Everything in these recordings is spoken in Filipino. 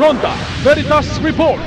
Ronda Veritas Report.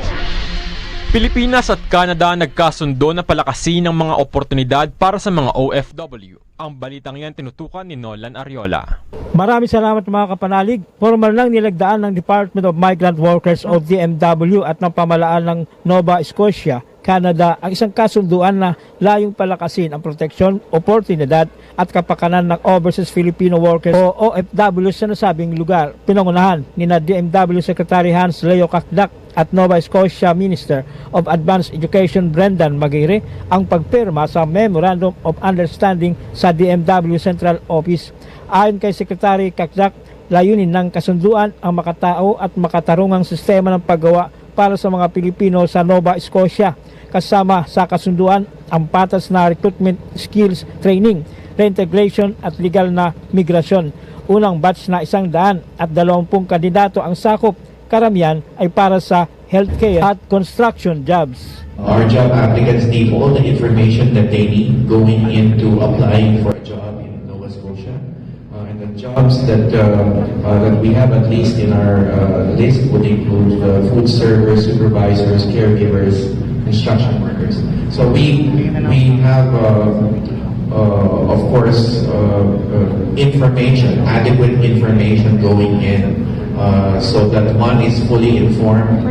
Pilipinas at Canada nagkasundo na palakasin ang mga oportunidad para sa mga OFW. Ang balitang yan tinutukan ni Nolan Ariola. Maraming salamat mga kapanalig. Formal lang nilagdaan ng Department of Migrant Workers o DMW at ng pamalaan ng Nova Scotia, Canada ang isang kasunduan na layong palakasin ang proteksyon, oportunidad at kapakanan ng Overseas Filipino Workers o OFW sa nasabing lugar. Pinangunahan ni DMW Secretary Hans Leo Kakdak at Nova Scotia Minister of Advanced Education Brendan Magire ang pagpirma sa Memorandum of Understanding sa DMW Central Office. Ayon kay Secretary Kakdak, layunin ng kasunduan ang makatao at makatarungang sistema ng paggawa para sa mga Pilipino sa Nova Scotia. Kasama sa kasunduan ang patas na recruitment, skills, training, reintegration at legal na migrasyon. Unang batch na 120 kandidato ang sakop. Karamihan ay para sa healthcare at construction jobs. Our job applicants need all the information that they need going into applying for a job in Nova Scotia. And the jobs that we have at least in our list would include food servers, supervisors, caregivers, construction workers. So we have of course information, adequate information going in so that one is fully informed.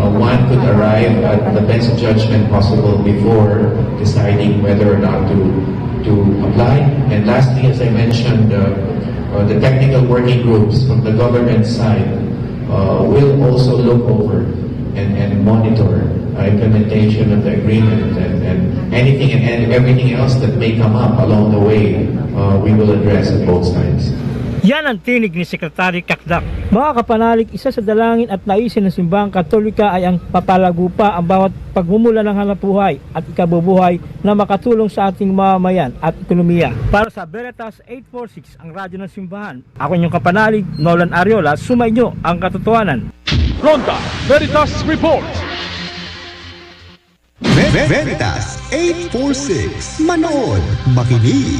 One could arrive at the best judgment possible before deciding whether or not to apply. And lastly, as I mentioned, the technical working groups from the government side will also look over and monitor implementation of the agreement and anything and everything else that may come up along the way, we will address at both sides. Yan ang tinig ni Secretary Kakdak. Mga kapanalig, isa sa dalangin at naisin ng simbahang Katolika ay ang papalago pa ang bawat pagmumula ng hanapbuhay at ikabubuhay na makatulong sa ating mamamayan at ekonomiya. Para sa Veritas 846, ang radyo ng simbahan, ako inyong kapanalig, Nolan Ariola, sumainyo ang katotohanan. Ronda Veritas Report. Veritas 846. Manood, makinig.